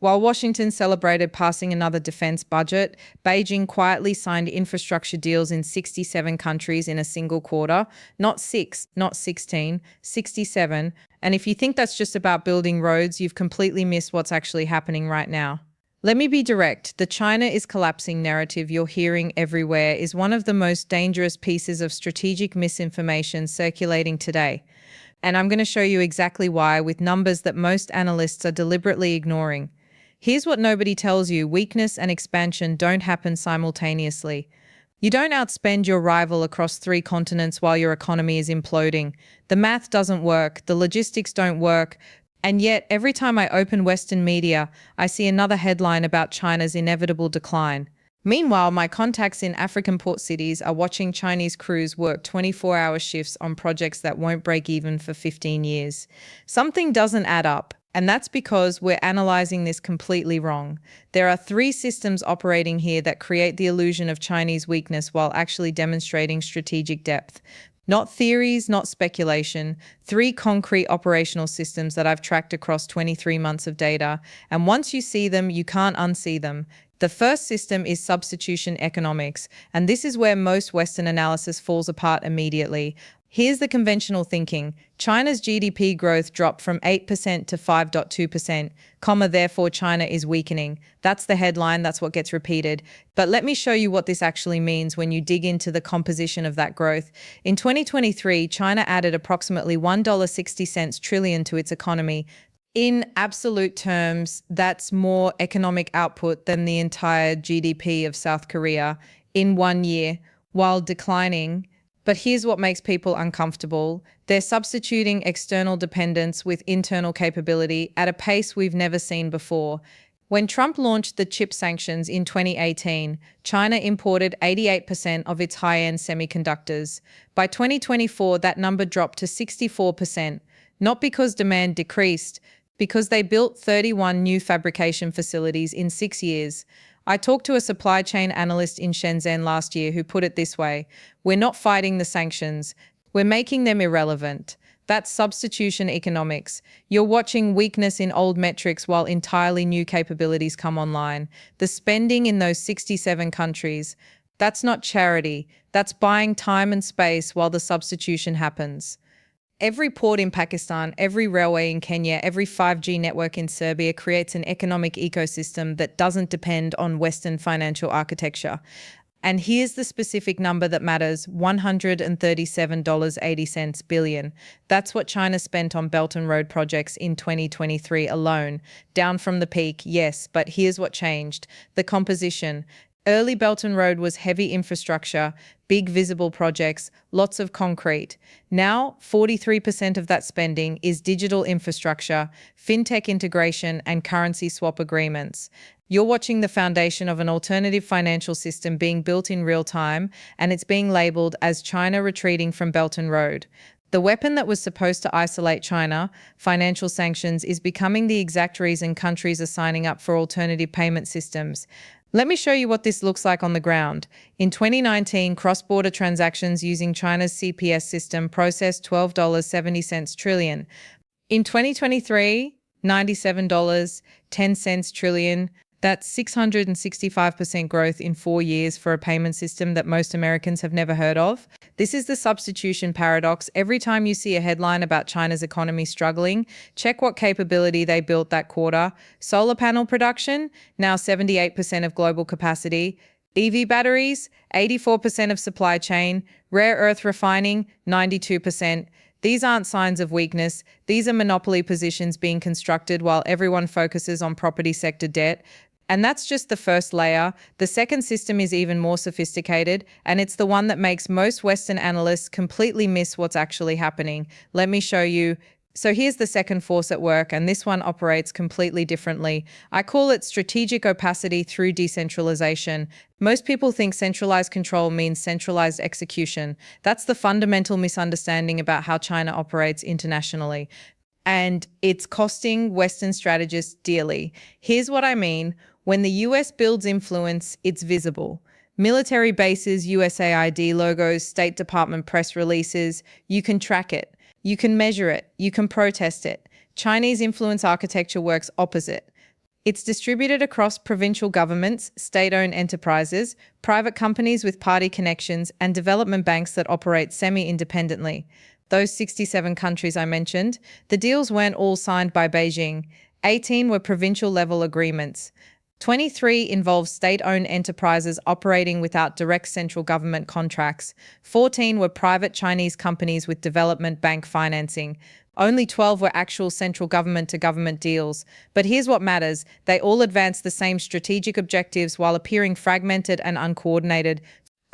While Washington celebrated passing another defense budget, Beijing quietly signed infrastructure deals in 67 countries in a single quarter. Not 6, not 16, 67. And if you think that's just about building roads, you've completely missed what's actually happening right now. Let me be direct. The China is collapsing narrative you're hearing everywhere is one of the most dangerous pieces of strategic misinformation circulating today. And I'm going to show you exactly why with numbers that most analysts are deliberately ignoring. Here's what nobody tells you: weakness and expansion don't happen simultaneously. You don't outspend your rival across 3 continents while your economy is imploding. The math doesn't work, the logistics don't work, and yet every time I open Western media, I see another headline about China's inevitable decline. Meanwhile, my contacts in African port cities are watching Chinese crews work 24-hour shifts on projects that won't break even for 15 years. Something doesn't add up. And that's because we're analyzing this completely wrong. There are 3 systems operating here that create the illusion of Chinese weakness while actually demonstrating strategic depth. Not theories, not speculation. 3 concrete operational systems that I've tracked across 23 months of data. And once you see them, you can't unsee them. The first system is substitution economics, and this is where most Western analysis falls apart immediately. Here's the conventional thinking. China's GDP growth dropped from 8% to 5.2%, therefore China is weakening. That's the headline, that's what gets repeated. But let me show you what this actually means when you dig into the composition of that growth. In 2023, China added approximately $1.60 trillion to its economy. In absolute terms, that's more economic output than the entire GDP of South Korea in 1 year, while declining. But here's what makes people uncomfortable. They're substituting external dependence with internal capability at a pace we've never seen before. When Trump launched the chip sanctions in 2018, China imported 88% of its high-end semiconductors. By 2024, that number dropped to 64%, not because demand decreased, because they built 31 new fabrication facilities in 6 years. I talked to a supply chain analyst in Shenzhen last year who put it this way: we're not fighting the sanctions, we're making them irrelevant. That's substitution economics. You're watching weakness in old metrics while entirely new capabilities come online. The spending in those 67 countries, that's not charity, that's buying time and space while the substitution happens. Every port in Pakistan, every railway in Kenya, every 5G network in Serbia creates an economic ecosystem that doesn't depend on Western financial architecture. And here's the specific number that matters: $137.80 billion. That's what China spent on Belt and Road projects in 2023 alone. Down from the peak, yes, but here's what changed: the composition. Early Belt and Road was heavy infrastructure, big visible projects, lots of concrete. Now, 43% of that spending is digital infrastructure, fintech integration, and currency swap agreements. You're watching the foundation of an alternative financial system being built in real time, and it's being labeled as China retreating from Belt and Road. The weapon that was supposed to isolate China, financial sanctions, is becoming the exact reason countries are signing up for alternative payment systems. Let me show you what this looks like on the ground. In 2019, cross-border transactions using China's CPS system processed $12.70 trillion. In 2023, $97.10 trillion. That's 665% growth in 4 years for a payment system that most Americans have never heard of. This is the substitution paradox. Every time you see a headline about China's economy struggling, check what capability they built that quarter. Solar panel production, now 78% of global capacity. EV batteries, 84% of supply chain. Rare earth refining, 92%. These aren't signs of weakness. These are monopoly positions being constructed while everyone focuses on property sector debt. And that's just the first layer. The second system is even more sophisticated, and it's the one that makes most Western analysts completely miss what's actually happening. Let me show you. So here's the second force at work, and this one operates completely differently. I call it strategic opacity through decentralization. Most people think centralized control means centralized execution. That's the fundamental misunderstanding about how China operates internationally. And it's costing Western strategists dearly. Here's what I mean. When the US builds influence, it's visible. Military bases, USAID logos, State Department press releases, you can track it. You can measure it. You can protest it. Chinese influence architecture works opposite. It's distributed across provincial governments, state-owned enterprises, private companies with party connections, and development banks that operate semi-independently. Those 67 countries I mentioned, the deals weren't all signed by Beijing. 18 were provincial-level agreements. 23 involved state-owned enterprises operating without direct central government contracts. 14 were private Chinese companies with development bank financing. Only 12 were actual central government-to-government deals. But here's what matters. They all advanced the same strategic objectives while appearing fragmented and uncoordinated.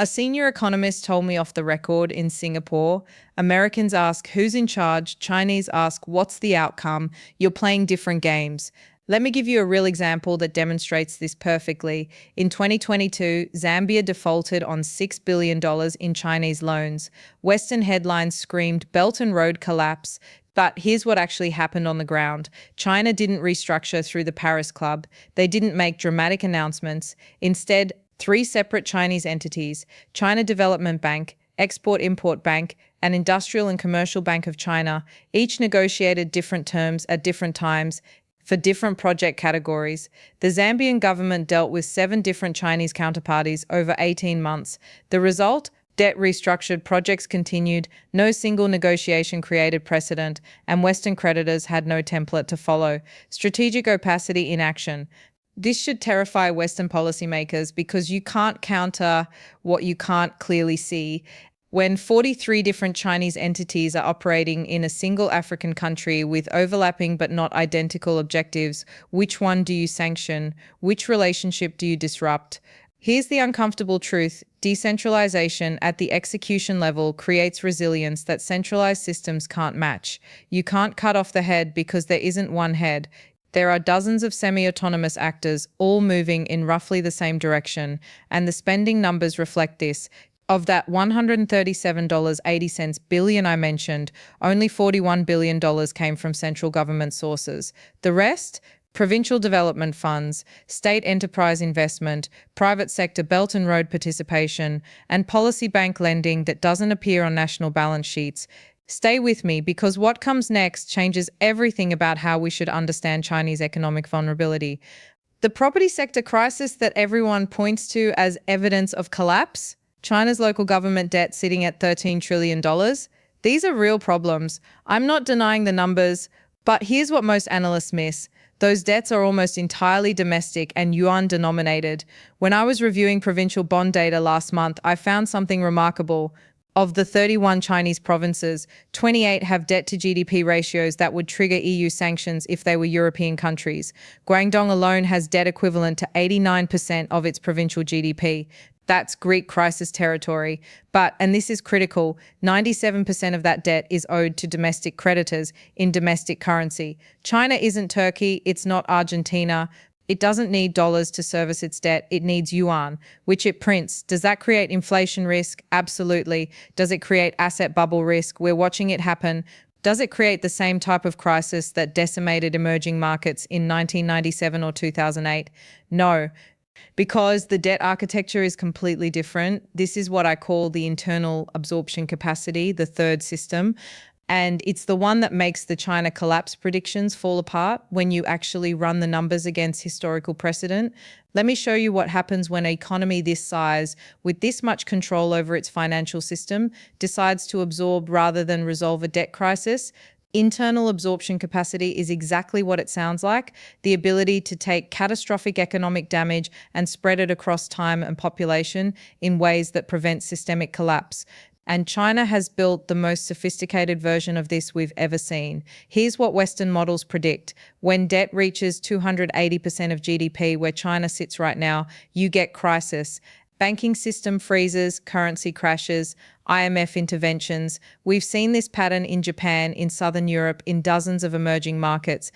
A senior economist told me off the record in Singapore, Americans ask who's in charge, Chinese ask what's the outcome, you're playing different games. Let me give you a real example that demonstrates this perfectly. In 2022, Zambia defaulted on $6 billion in Chinese loans. Western headlines screamed Belt and Road collapse. But here's what actually happened on the ground. China didn't restructure through the Paris Club. They didn't make dramatic announcements. Instead, 3 separate Chinese entities, China Development Bank, Export-Import Bank, and Industrial and Commercial Bank of China, each negotiated different terms at different times for different project categories. The Zambian government dealt with 7 different Chinese counterparties over 18 months. The result? Debt restructured, projects continued, no single negotiation created precedent, and Western creditors had no template to follow. Strategic opacity in action. This should terrify Western policymakers because you can't counter what you can't clearly see. When 43 different Chinese entities are operating in a single African country with overlapping but not identical objectives, which one do you sanction? Which relationship do you disrupt? Here's the uncomfortable truth. Decentralization at the execution level creates resilience that centralized systems can't match. You can't cut off the head because there isn't one head. There are dozens of semi-autonomous actors, all moving in roughly the same direction, and the spending numbers reflect this. Of that $137.80 billion I mentioned, only $41 billion came from central government sources. The rest? Provincial development funds, state enterprise investment, private sector Belt and Road participation, and policy bank lending that doesn't appear on national balance sheets. Stay with me because what comes next changes everything about how we should understand Chinese economic vulnerability. The property sector crisis that everyone points to as evidence of collapse, China's local government debt sitting at $13 trillion. These are real problems. I'm not denying the numbers, but here's what most analysts miss. Those debts are almost entirely domestic and yuan denominated. When I was reviewing provincial bond data last month, I found something remarkable. Of the 31 Chinese provinces, 28 have debt-to-GDP ratios that would trigger EU sanctions if they were European countries. Guangdong alone has debt equivalent to 89% of its provincial GDP. That's Greek crisis territory. But, and this is critical, 97% of that debt is owed to domestic creditors in domestic currency. China isn't Turkey, it's not Argentina. It doesn't need dollars to service its debt, it needs yuan, which it prints. Does that create inflation risk? Absolutely. Does it create asset bubble risk? We're watching it happen. Does it create the same type of crisis that decimated emerging markets in 1997 or 2008? No. Because the debt architecture is completely different. This is what I call the internal absorption capacity, the third system. And it's the one that makes the China collapse predictions fall apart when you actually run the numbers against historical precedent. Let me show you what happens when an economy this size, with this much control over its financial system, decides to absorb rather than resolve a debt crisis. Internal absorption capacity is exactly what it sounds like, the ability to take catastrophic economic damage and spread it across time and population in ways that prevent systemic collapse. And China has built the most sophisticated version of this we've ever seen. Here's what Western models predict. When debt reaches 280% of GDP, where China sits right now, you get crisis. Banking system freezes, currency crashes, IMF interventions. We've seen this pattern in Japan, in Southern Europe, in dozens of emerging markets.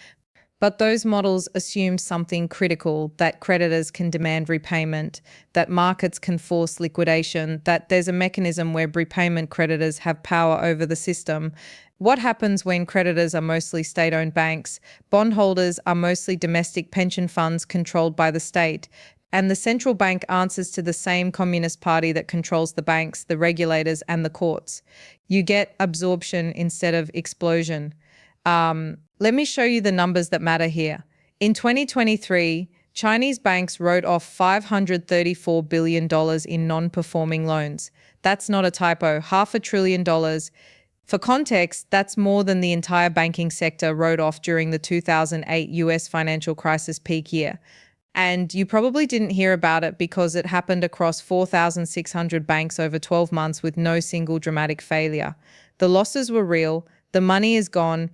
But those models assume something critical, that creditors can demand repayment, that markets can force liquidation, that there's a mechanism where repayment creditors have power over the system. What happens when creditors are mostly state-owned banks? Bondholders are mostly domestic pension funds controlled by the state. And the central bank answers to the same communist party that controls the banks, the regulators, and the courts. You get absorption instead of explosion. Let me show you the numbers that matter here. In 2023, Chinese banks wrote off $534 billion in non-performing loans. That's not a typo, $500 billion. For context, that's more than the entire banking sector wrote off during the 2008 US financial crisis peak year. And you probably didn't hear about it because it happened across 4,600 banks over 12 months with no single dramatic failure. The losses were real, the money is gone,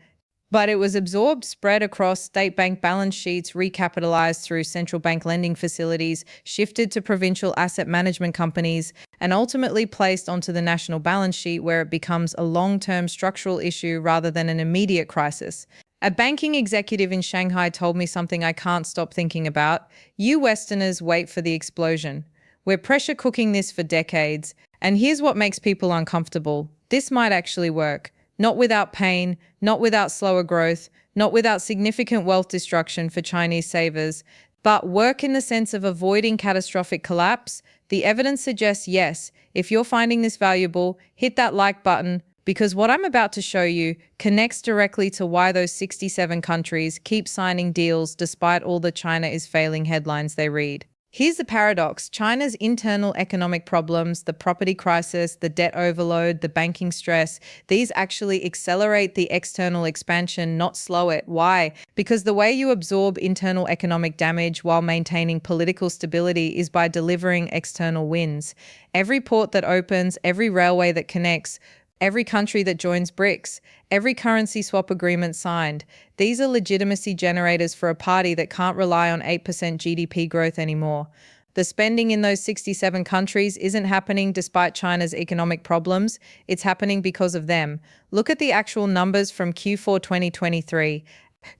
but it was absorbed, spread across state bank balance sheets, recapitalized through central bank lending facilities, shifted to provincial asset management companies, and ultimately placed onto the national balance sheet where it becomes a long-term structural issue rather than an immediate crisis. A banking executive in Shanghai told me something I can't stop thinking about. You Westerners wait for the explosion. We're pressure cooking this for decades, and here's what makes people uncomfortable. This might actually work. Not without pain, not without slower growth, not without significant wealth destruction for Chinese savers, but work in the sense of avoiding catastrophic collapse. The evidence suggests yes. If you're finding this valuable, hit that like button, because what I'm about to show you connects directly to why those 67 countries keep signing deals despite all the China is failing headlines they read. Here's the paradox. China's internal economic problems, the property crisis, the debt overload, the banking stress, these actually accelerate the external expansion, not slow it. Why? Because the way you absorb internal economic damage while maintaining political stability is by delivering external wins. Every port that opens, every railway that connects, every country that joins BRICS, every currency swap agreement signed. These are legitimacy generators for a party that can't rely on 8% GDP growth anymore. The spending in those 67 countries isn't happening despite China's economic problems, it's happening because of them. Look at the actual numbers from Q4 2023.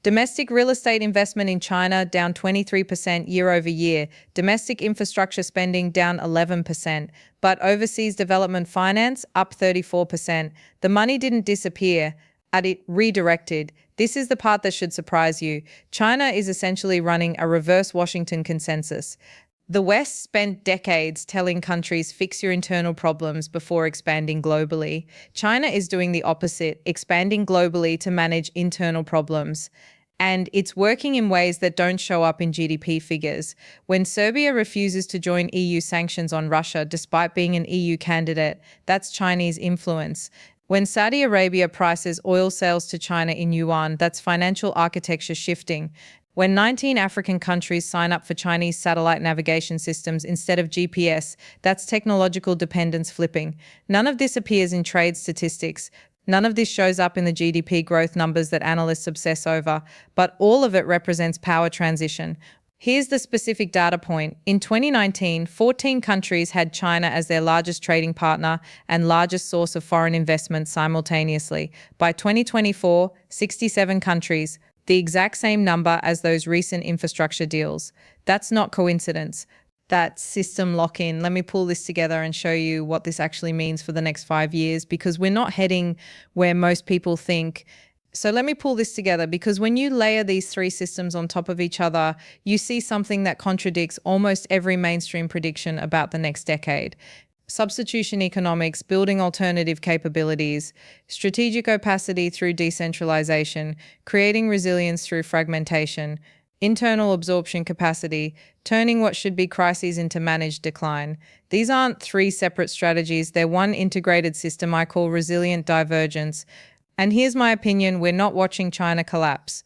Domestic real estate investment in China down 23% year over year. Domestic infrastructure spending down 11%. But overseas development finance up 34%. The money didn't disappear, it redirected. This is the part that should surprise you. China is essentially running a reverse Washington consensus. The West spent decades telling countries fix your internal problems before expanding globally. China is doing the opposite, expanding globally to manage internal problems. And it's working in ways that don't show up in GDP figures. When Serbia refuses to join EU sanctions on Russia despite being an EU candidate, that's Chinese influence. When Saudi Arabia prices oil sales to China in yuan, that's financial architecture shifting. When 19 African countries sign up for Chinese satellite navigation systems instead of GPS, that's technological dependence flipping. None of this appears in trade statistics. None of this shows up in the GDP growth numbers that analysts obsess over, but all of it represents power transition. Here's the specific data point. In 2019, 14 countries had China as their largest trading partner and largest source of foreign investment simultaneously. By 2024, 67 countries, the exact same number as those recent infrastructure deals. That's not coincidence. That's system lock-in. Let me pull this together and show you what this actually means for the next 5 years, because we're not heading where most people think. So let me pull this together, because when you layer these three systems on top of each other, you see something that contradicts almost every mainstream prediction about the next decade. Substitution economics, building alternative capabilities, strategic opacity through decentralization, creating resilience through fragmentation, internal absorption capacity, turning what should be crises into managed decline. These aren't three separate strategies, they're one integrated system I call resilient divergence. And here's my opinion, we're not watching China collapse.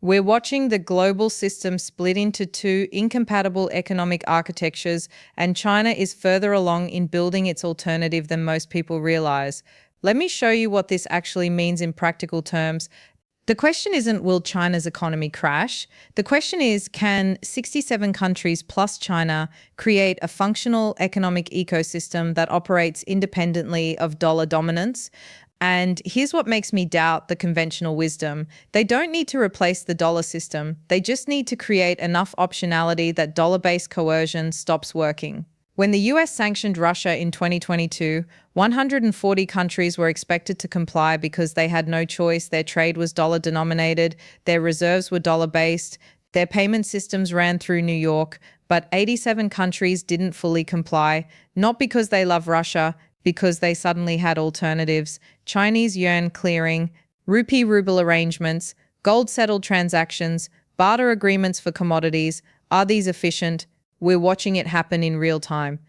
We're watching the global system split into two incompatible economic architectures, and China is further along in building its alternative than most people realize. Let me show you what this actually means in practical terms. The question isn't, will China's economy crash? The question is, can 67 countries plus China create a functional economic ecosystem that operates independently of dollar dominance? And here's what makes me doubt the conventional wisdom. They don't need to replace the dollar system. They just need to create enough optionality that dollar-based coercion stops working. When the US sanctioned Russia in 2022, 140 countries were expected to comply because they had no choice. Their trade was dollar-denominated, their reserves were dollar-based, their payment systems ran through New York, but 87 countries didn't fully comply, not because they love Russia, because they suddenly had alternatives: Chinese yuan clearing, rupee-ruble arrangements, gold-settled transactions, Barter agreements for commodities. Are these efficient? We're watching it happen in real time.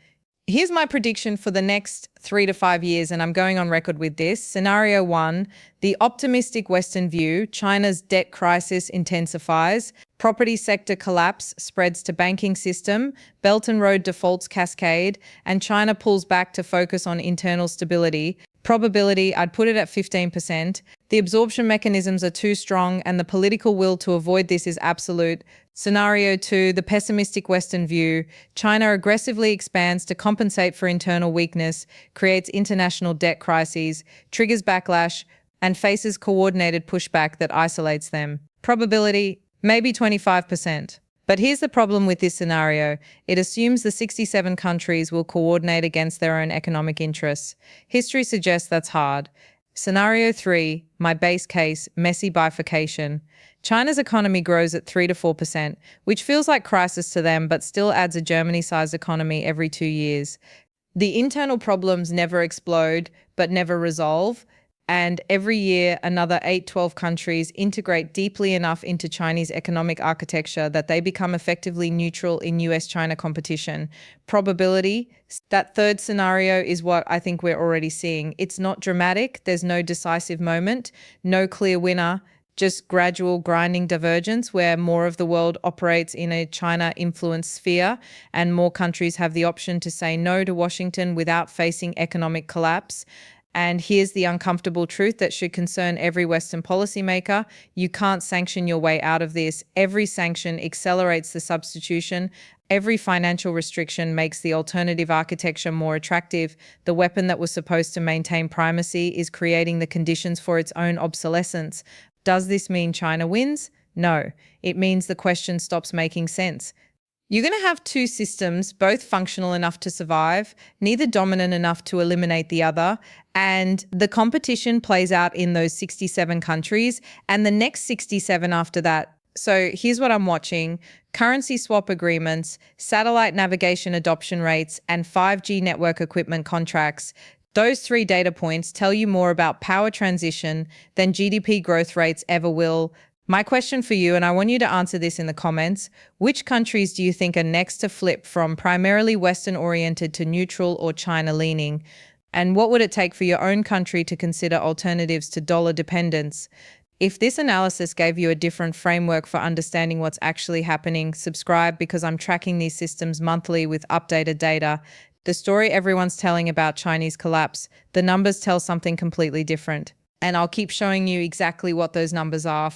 Here's my prediction for the next 3 to 5 years, and I'm going on record with this. Scenario 1, the optimistic Western view, China's debt crisis intensifies, property sector collapse spreads to banking system, Belt and Road defaults cascade, and China pulls back to focus on internal stability. Probability, I'd put it at 15%. The absorption mechanisms are too strong, and the political will to avoid this is absolute. Scenario 2, the pessimistic Western view. China aggressively expands to compensate for internal weakness, creates international debt crises, triggers backlash, and faces coordinated pushback that isolates them. Probability, maybe 25%. But here's the problem with this scenario. It assumes the 67 countries will coordinate against their own economic interests. History suggests that's hard. Scenario 3, my base case, messy bifurcation. China's economy grows at 3 to 4%, which feels like crisis to them, but still adds a Germany-sized economy every 2 years. The internal problems never explode, but never resolve. And every year, another 8-12 countries integrate deeply enough into Chinese economic architecture that they become effectively neutral in US-China competition. Probability, that third scenario is what I think we're already seeing. It's not dramatic, there's no decisive moment, no clear winner, just gradual grinding divergence where more of the world operates in a China-influenced sphere and more countries have the option to say no to Washington without facing economic collapse. And here's the uncomfortable truth that should concern every Western policymaker. You can't sanction your way out of this. Every sanction accelerates the substitution. Every financial restriction makes the alternative architecture more attractive. The weapon that was supposed to maintain primacy is creating the conditions for its own obsolescence. Does this mean China wins? No. It means the question stops making sense. You're going to have two systems, both functional enough to survive, neither dominant enough to eliminate the other, and the competition plays out in those 67 countries and the next 67 after that. So here's what I'm watching: currency swap agreements, satellite navigation adoption rates, and 5G network equipment contracts. Those 3 data points tell you more about power transition than GDP growth rates ever will. My question for you, and I want you to answer this in the comments, which countries do you think are next to flip from primarily Western-oriented to neutral or China-leaning? And what would it take for your own country to consider alternatives to dollar dependence? If this analysis gave you a different framework for understanding what's actually happening, subscribe because I'm tracking these systems monthly with updated data. The story everyone's telling about Chinese collapse, the numbers tell something completely different. And I'll keep showing you exactly what those numbers are.